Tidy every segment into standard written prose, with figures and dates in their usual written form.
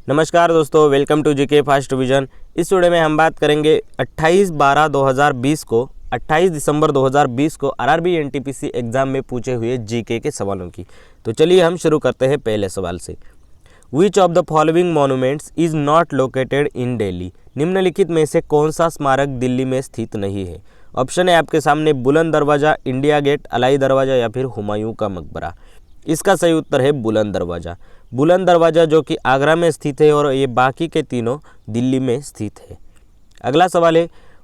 नमस्कार दोस्तों, welcome to GK fast vision. इस वीडियो में हम बात करेंगे 28 दिसंबर 2020 को आरआरबी एनटीपीसी एग्जाम में पूछे हुए जीके के सवालों की। तो चलिए हम शुरू करते हैं पहले सवाल से। विच of the following monuments is not located in Delhi? निम्नलिखित में से कौन सा स्मारक दिल्ली में स्थित नहीं है? ऑप्शन है आपके सामने बुलंद दरवाज़ा, इंडिया गेट, अलाई दरवाज़ा या फिर हुमायूं का मकबरा। इसका सही उत्तर है बुलंद दरवाज़ा। बुलंद दरवाज़ा जो कि आगरा में स्थित है और ये बाकी के तीनों दिल्ली में स्थित है। अगला सवाल है,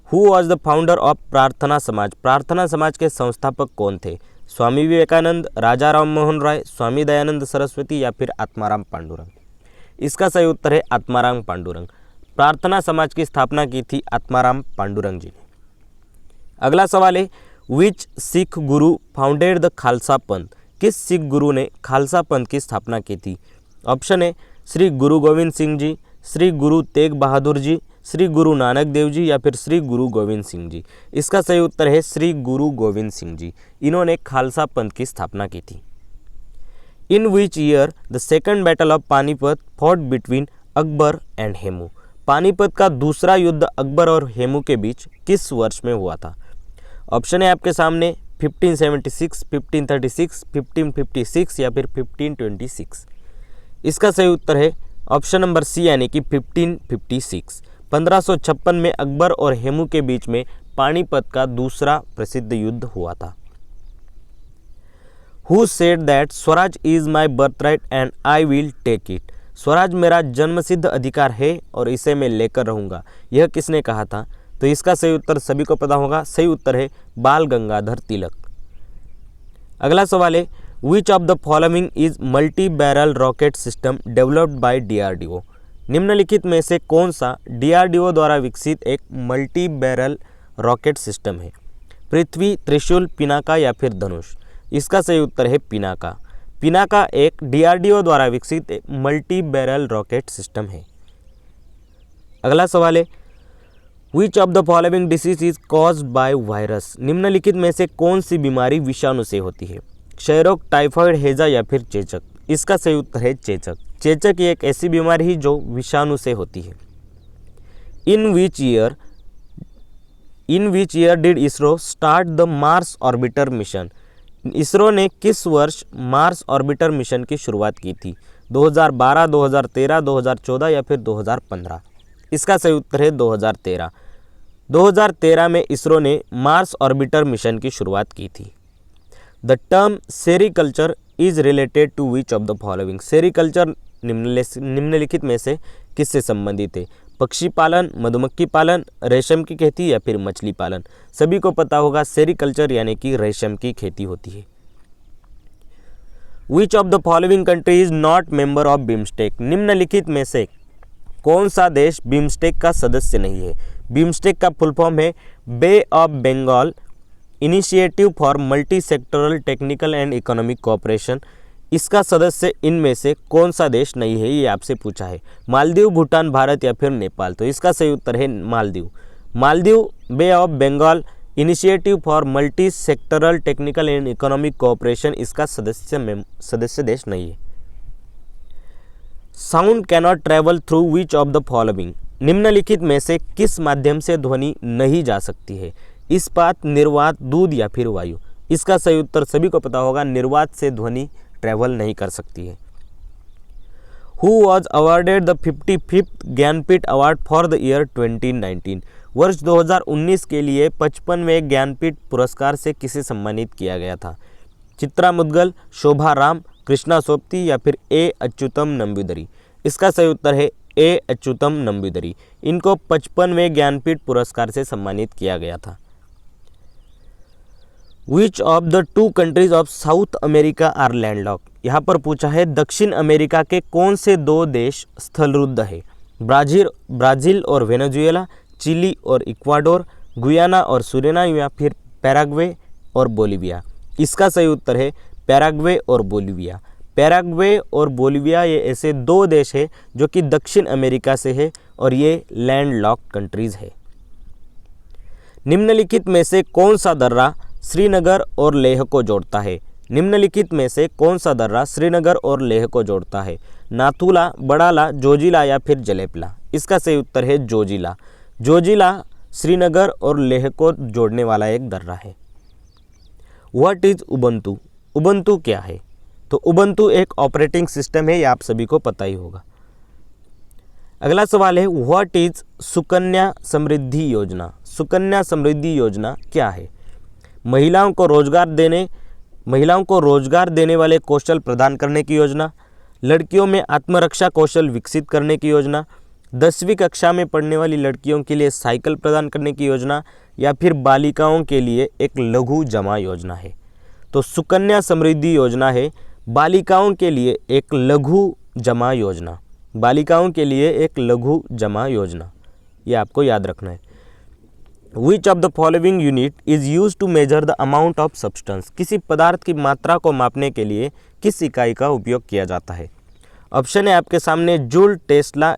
who was the founder of प्रार्थना समाज? प्रार्थना समाज के संस्थापक कौन थे? स्वामी विवेकानंद, राजा राम मोहन राय, स्वामी दयानंद सरस्वती या फिर आत्माराम पांडुरंग? इसका सही उत्तर है आत्माराम पांडुरंग। प्रार्थना समाज की स्थापना की थी आत्माराम पांडुरंग जी ने। अगला सवाल है, विच सिख गुरु फाउंडेड द खालसा पंथ? किस सिख गुरु ने खालसा पंथ की स्थापना की थी? ऑप्शन है श्री गुरु गोविंद सिंह जी, श्री गुरु तेग बहादुर जी, श्री गुरु नानक देव जी या फिर श्री गुरु गोविंद सिंह जी? इसका सही उत्तर है श्री गुरु गोविंद सिंह जी। इन्होंने खालसा पंथ की स्थापना की थी। In which year the second battle of Panipat fought between Akbar and Hemu? Panipat का दूसरा युद्ध अकबर और हेमू के बीच किस वर्ष में हुआ था? ऑप्शन है आपके सामने 1576, 1536, 1556 या फिर 1526? इसका सही उत्तर है ऑप्शन नंबर सी यानी कि 1556। 1556 में अकबर और हेमू के बीच में पानीपत का दूसरा प्रसिद्ध युद्ध हुआ था। Who said that swaraj is my birthright and I will take it? Swaraj मेरा जन्मसिद्ध अधिकार है और इसे मैं लेकर रहूँगा। यह किसने कहा था? तो इसका सही उत्तर सभी को पता होगा। सही उत्तर है बाल गंगाधर तिलक। अगला सवाल है, which of the following is multi barrel rocket system developed by DRDO? निम्नलिखित में से कौन सा डीआरडीओ द्वारा विकसित एक मल्टी बैरल रॉकेट सिस्टम है? पृथ्वी, त्रिशूल, पिनाका या फिर धनुष? इसका सही उत्तर है पिनाका। पिनाका एक डीआरडीओ द्वारा विकसित एक मल्टी बैरल रॉकेट सिस्टम है। अगला सवाल है, which of the following disease is caused by virus? निम्नलिखित में से कौन सी बीमारी विषाणु से होती है? क्षयरोग, टाइफाइड, हैजा या फिर चेचक? इसका सही उत्तर है चेचक। चेचक एक ऐसी बीमारी है जो विषाणु से होती है। In which year did ISRO start the Mars orbiter mission? ISRO ने किस वर्ष मार्स ऑर्बिटर मिशन की शुरुआत की थी? 2012, 2013, 2014 या फिर 2015? इसका सही उत्तर है 2013। 2013 में इसरो ने मार्स ऑर्बिटर मिशन की शुरुआत की थी। The term sericulture is related to which of the following? Sericulture निम्नलिखित में से किससे संबंधित है? पक्षी पालन, मधुमक्खी पालन, रेशम की खेती या फिर मछली पालन? सभी को पता होगा सेरीकल्चर यानी कि रेशम की खेती होती है। Which of the following country is not member of BIMSTEC? निम्नलिखित में से कौन सा देश बिम्स्टेक का सदस्य नहीं है? बिम्स्टेक का फुल फॉर्म है bay of Bengal initiative for multi sectoral technical and economic cooperation. इसका सदस्य इनमें से कौन सा देश नहीं है, ये आपसे पूछा है। मालदीव, भूटान, भारत या फिर नेपाल? तो इसका सही उत्तर है Maldives. Maldives bay of Bengal initiative for multi sectoral technical and economic cooperation इसका सदस्य देश नहीं है। Sound cannot travel through which of the following? निम्नलिखित में से किस माध्यम से ध्वनि नहीं जा सकती है? इस्पात, निर्वात, दूध या फिर वायु? इसका सही उत्तर सभी को पता होगा, निर्वात से ध्वनि ट्रेवल नहीं कर सकती है। Who was awarded the 55th Jnanpith award for the year 2019? वर्ष 2019 के लिए 55वें ज्ञानपीठ पुरस्कार से किसे सम्मानित किया गया था? चित्रा मुद्गल, शोभा राम, कृष्णा सोपती या फिर ए अच्युतम नंबूदरी? इसका सही उत्तर है ए अच्युतम नंबूदरी। इनको 55वें ज्ञानपीठ पुरस्कार से सम्मानित किया गया था। Which of the two countries of South America are landlocked? यहाँ पर पूछा है दक्षिण अमेरिका के कौन से दो देश स्थलरुद्ध है? ब्राज़ील और वेनेजुएला, चिली और इक्वाडोर, गुयाना और सुरीनाम या फिर पैराग्वे और बोलिविया? इसका सही उत्तर है पैराग्वे और बोलिविया। पैराग्वे और बोलिविया ये ऐसे दो देश हैं जो कि दक्षिण अमेरिका से है और ये लैंडलॉक कंट्रीज है। निम्नलिखित में से कौन सा दर्रा श्रीनगर और लेह को जोड़ता है? निम्नलिखित में से कौन सा दर्रा श्रीनगर और लेह को जोड़ता है? नाथुला, बड़ाला, जोजिला या फिर जलेपला? इसका सही उत्तर है जोजिला। जोजिला श्रीनगर और लेह को जोड़ने वाला एक दर्रा है। What is Ubuntu? उबंटू क्या है? तो उबंटू एक ऑपरेटिंग सिस्टम है, ये आप सभी को पता ही होगा। अगला सवाल है व्हाट इज सुकन्या समृद्धि योजना? सुकन्या समृद्धि योजना क्या है? महिलाओं को रोजगार देने वाले कौशल प्रदान करने की योजना, लड़कियों में आत्मरक्षा कौशल विकसित करने की योजना, 10वीं कक्षा में पढ़ने वाली लड़कियों के लिए साइकिल प्रदान करने की योजना, या फिर बालिकाओं के लिए एक लघु जमा योजना है? तो सुकन्या समृद्धि योजना है बालिकाओं के लिए एक लघु जमा योजना। बालिकाओं के लिए एक लघु जमा योजना, ये आपको याद रखना है। Which of the following unit is used to measure the amount of substance? किसी पदार्थ की मात्रा को मापने के लिए किस इकाई का उपयोग किया जाता है? ऑप्शन है आपके सामने जूल, टेस्ला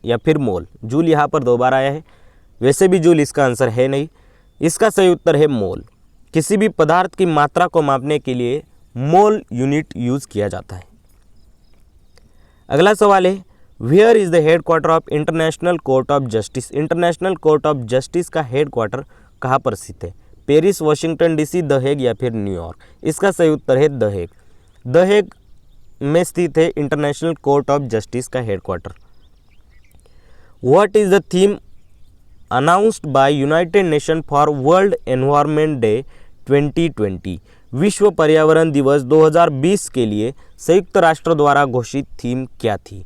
या फिर मोल। जूल यहाँ पर 2 बार आया है, वैसे भी जूल इसका आंसर है नहीं। इसका सही उत्तर है मोल। किसी भी पदार्थ की मात्रा को मापने के लिए मोल यूनिट यूज किया जाता है। अगला सवाल है where is the headquarter of International Court of Justice? International Court of Justice का हेडक्वार्टर कहाँ पर स्थित है? Paris, Washington DC, the Hague या फिर न्यूयॉर्क? इसका सही उत्तर है द हेग। द हेग में स्थित है इंटरनेशनल कोर्ट ऑफ जस्टिस का headquarter. What is the theme announced by United nation for world environment day 2020? विश्व पर्यावरण दिवस 2020 के लिए संयुक्त राष्ट्र द्वारा घोषित थीम क्या थी?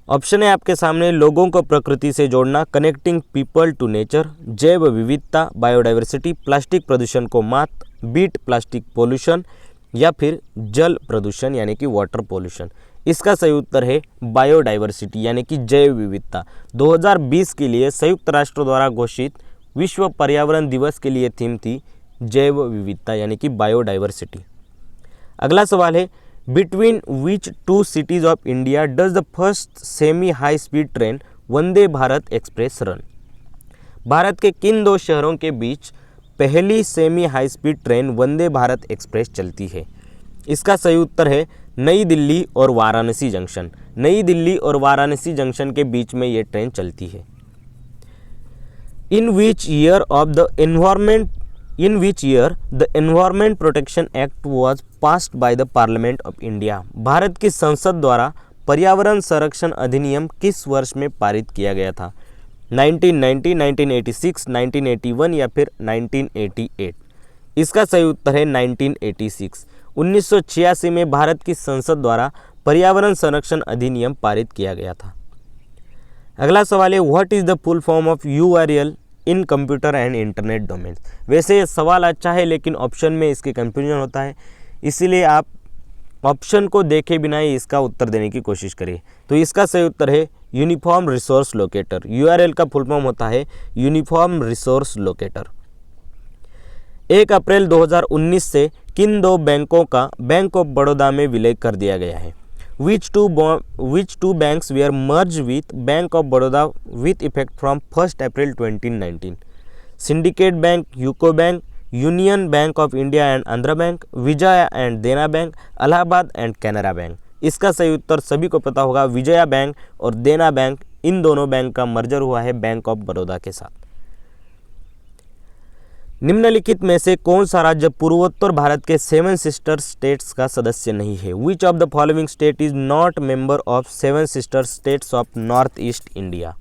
ऑप्शन है आपके सामने लोगों को प्रकृति से जोड़ना, कनेक्टिंग पीपल टू नेचर, जैव विविधता, बायोडाइवर्सिटी, प्लास्टिक प्रदूषण को मात, बीट प्लास्टिक पोल्यूशन या फिर जल प्रदूषण यानी कि वाटर पोल्यूशन? इसका सही उत्तर है बायोडाइवर्सिटी यानी कि जैव विविधता। 2020 के लिए संयुक्त राष्ट्र द्वारा घोषित विश्व पर्यावरण दिवस के लिए थीम थी जैव विविधता यानी कि बायोडाइवर्सिटी। अगला सवाल है between which 2 cities of India does the first semi high speed train Vande Bharat express run? Bharat के किन 2 शहरों के बीच पहली semi high speed train Vande Bharat express चलती है? इसका सही उत्तर है नई दिल्ली और वाराणसी जंक्शन। नई दिल्ली और वाराणसी जंक्शन के बीच में ये ट्रेन चलती है। In which year the Environment Protection Act was passed by the Parliament of India? Bharat की संसद द्वारा पर्यावरण संरक्षण अधिनियम किस वर्ष में पारित किया गया था? 1990, 1986, 1981 या फिर 1988? इसका सही उत्तर है 1986। 1986 में भारत की संसद द्वारा पर्यावरण संरक्षण अधिनियम पारित किया गया था। अगला सवाल है what is the full form of URL in computer and internet domains? वैसे ये सवाल अच्छा है लेकिन ऑप्शन में इसके कंफ्यूजन होता है, इसीलिए आप ऑप्शन को देखे बिना ही इसका उत्तर देने की कोशिश करिए। तो इसका सही उत्तर है यूनिफॉर्म रिसोर्स लोकेटर। URL का फुल फॉर्म होता है यूनिफॉर्म रिसोर्स लोकेटर। 1 अप्रैल 2019 से किन 2 बैंकों का बैंक ऑफ बड़ौदा में विलय कर दिया गया है? Which two banks were merged with Bank of Baroda with effect from 1st April 2019? Syndicate Bank, UCO Bank, Union Bank of India and Andhra Bank, Vijaya and Dena bank, Allahabad and Canara bank? इसका सही उत्तर सभी को पता होगा, विजया बैंक और देना बैंक, इन दोनों bank का मर्जर हुआ है बैंक ऑफ बड़ौदा के साथ। निम्नलिखित में से कौन सा राज्य पूर्वोत्तर भारत के 7 सिस्टर स्टेट्स का सदस्य नहीं है? Which of the following state is not member of 7 sister states of north east India?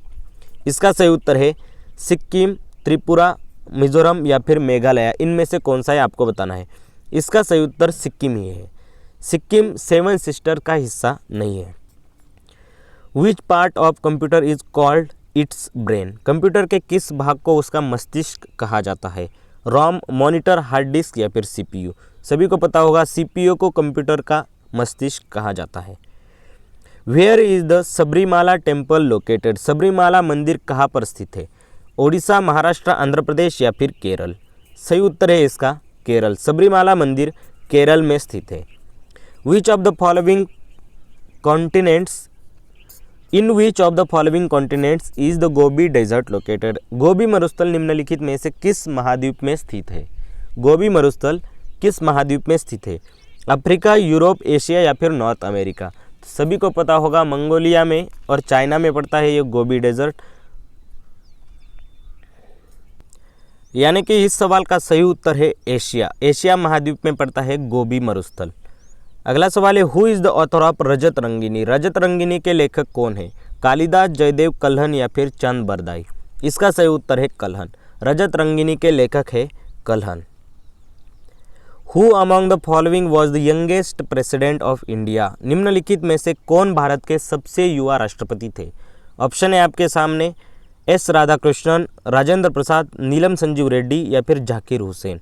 इसका सही उत्तर है सिक्किम, त्रिपुरा, मिजोरम या फिर मेघालय। इनमें से कौन सा है आपको बताना है। इसका सही उत्तर सिक्किम ही है। सिक्किम 7 सिस्टर का हिस्सा नहीं है। Which part of computer is called its brain? Computer के किस भाग को उसका मस्तिष्क कहा जाता है? रोम, मॉनिटर, हार्ड डिस्क या फिर CPU? सभी को पता होगा CPU को कंप्यूटर का मस्तिष्क कहा जाता है। Where is the Sabarimala temple located? Sabarimala मंदिर कहाँ पर स्थित है? ओडिशा, महाराष्ट्र, आंध्र प्रदेश या फिर केरल? सही उत्तर है इसका केरल। सबरीमाला मंदिर केरल में स्थित है। Which of the following continents in which of the following continents is the Gobi desert located? Gobi मरुस्थल निम्नलिखित में से किस महाद्वीप में स्थित है? गोबी मरुस्थल किस महाद्वीप में स्थित है? अफ्रीका, यूरोप, एशिया या फिर नॉर्थ अमेरिका? सभी को पता होगा मंगोलिया में और चाइना में पड़ता है ये गोबी डेजर्ट। यानी कि इस सवाल का सही उत्तर है एशिया। एशिया महाद्वीप में पड़ता है गोबी मरुस्थल। अगला सवाल है who is the author of Rajat Rangini. Rajat Rangini के लेखक कौन है? कालिदास, जयदेव, कल्हन या फिर चंद बरदाई। इसका सही उत्तर है कल्हन। रजत रंगिनी के लेखक है Kalhana. Who among the following was the youngest president of India. निम्नलिखित में से कौन भारत के सबसे युवा राष्ट्रपति थे? ऑप्शन है आपके सामने एस राधाकृष्णन, राजेंद्र प्रसाद, नीलम संजीव रेड्डी या फिर जाकिर हुसैन।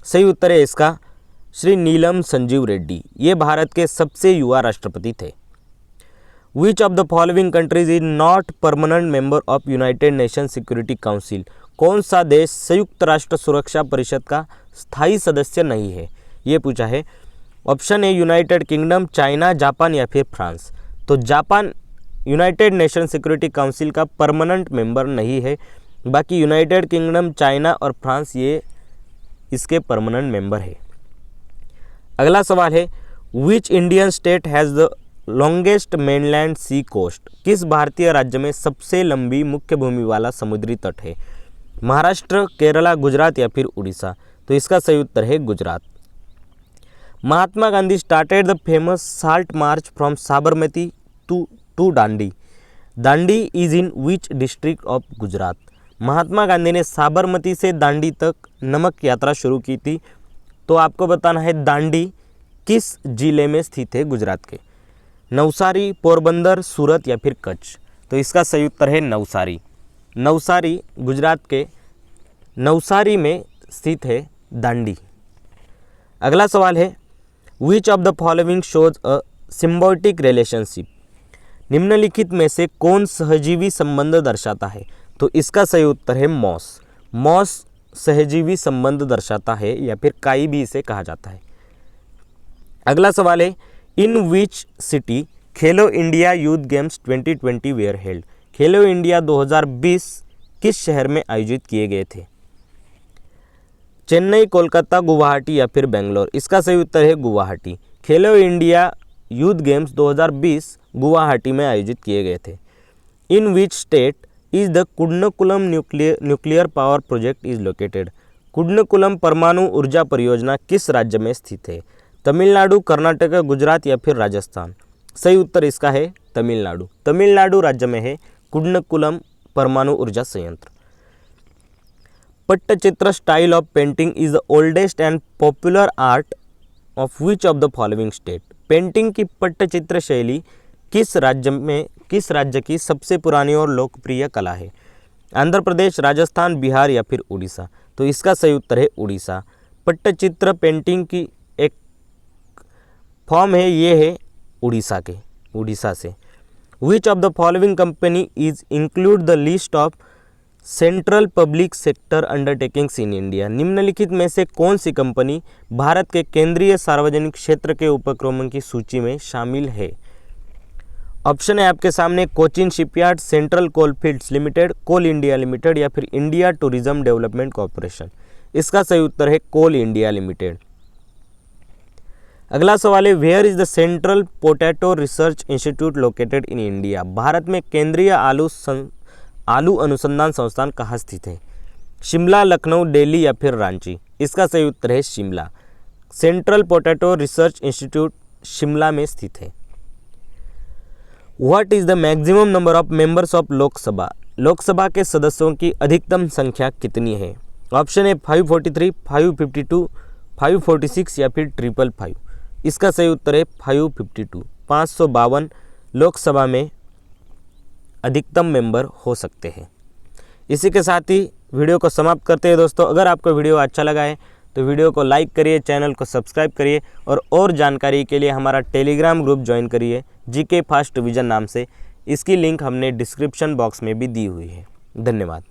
सही उत्तर है इसका श्री नीलम संजीव रेड्डी। ये भारत के सबसे युवा राष्ट्रपति थे। विच of the following countries is not permanent member of United Nation Security council. कौन सा देश संयुक्त राष्ट्र सुरक्षा परिषद का स्थायी सदस्य नहीं है? ये पूछा है। ऑप्शन है यूनाइटेड किंगडम, चाइना, जापान या फिर फ्रांस। तो Japan United Nation Security Council का परमानेंट मेंबर नहीं है, बाकी यूनाइटेड किंगडम, चाइना और फ्रांस ये इसके परमानेंट मेंबर है। अगला सवाल है which Indian state has the longest mainland sea coast. किस भारतीय राज्य में सबसे लंबी मुख्य भूमि वाला समुद्री तट है? महाराष्ट्र, केरला, गुजरात या फिर उड़ीसा। तो इसका सही उत्तर है Gujarat. Mahatma Gandhi started the famous salt march from Sabarmati to Dandi. Dandi is in which district of Gujarat. Mahatma Gandhi ने साबरमती से दांडी तक नमक यात्रा शुरू की थी। तो आपको बताना है दांडी किस जिले में स्थित है गुजरात के? नवसारी, पोरबंदर, सूरत या फिर कच्छ। तो इसका सही उत्तर है नवसारी। नवसारी गुजरात के नवसारी में स्थित है दांडी। अगला सवाल है which of the following shows a symbiotic relationship. निम्नलिखित में से कौन सहजीवी संबंध दर्शाता है? तो इसका सही उत्तर है मॉस। मॉस सहजीवी संबंध दर्शाता है या फिर काई भी इसे कहा जाता है। अगला सवाल है in which city Khelo India youth games 2020 where held. Khelo India 2020 किस शहर में आयोजित किए गए थे? चेन्नई, कोलकाता, गुवाहाटी या फिर बेंगलोर। इसका सही उत्तर है गुवाहाटी। खेलो इंडिया यूथ गेम्स 2020 गुवाहाटी में आयोजित किए गए थे। In which state is the Kudankulam nuclear power project is located. Kudankulam परमाणु ऊर्जा परियोजना किस राज्य में स्थित है? तमिलनाडु, कर्नाटक, गुजरात या फिर राजस्थान। सही उत्तर इसका है तमिलनाडु। तमिलनाडु राज्य में है कुडनकुलम परमाणु ऊर्जा संयंत्र। Pattachitra style of painting is the oldest and popular art of which of the following state. Painting की पट्टचित्र शैली किस राज्य की सबसे पुरानी और लोकप्रिय कला है? आंध्र प्रदेश, राजस्थान, बिहार या फिर उड़ीसा। तो इसका सही उत्तर है उड़ीसा। पट्टचित्र पेंटिंग की एक फॉर्म है, ये है उड़ीसा से। विच of the following company is include the list of central public sector undertakings in India. निम्नलिखित में से कौन सी कंपनी भारत के केंद्रीय सार्वजनिक क्षेत्र के उपक्रमों की सूची में शामिल है? ऑप्शन है आपके सामने Cochin shipyard, central coalfields limited, coal India limited या फिर इंडिया टूरिज्म डेवलपमेंट कॉर्पोरेशन। इसका सही उत्तर है कोल इंडिया लिमिटेड। अगला सवाल है where is the Central Potato Research Institute located in India. भारत में केंद्रीय आलू अनुसंधान संस्थान कहाँ स्थित है? शिमला, लखनऊ, दिल्ली या फिर रांची। इसका सही उत्तर है Shimla. Central Potato Research institute Shimla में स्थित है। What is the maximum number of members of Lok Sabha. Lok Sabha के सदस्यों की अधिकतम संख्या कितनी है? ऑप्शन है 543, 552, 546 या फिर 555। इसका सही उत्तर है 552। 552 लोकसभा में अधिकतम मेंबर हो सकते हैं। इसी के साथ ही वीडियो को समाप्त करते हैं दोस्तों। अगर आपको वीडियो अच्छा लगा है तो वीडियो को लाइक करिए, चैनल को सब्सक्राइब करिए और जानकारी के लिए हमारा टेलीग्राम ग्रुप ज्वाइन करिए जीके फास्ट रिवीजन नाम से। इसकी लिंक हमने डिस्क्रिप्शन बॉक्स में भी दी हुई है। धन्यवाद।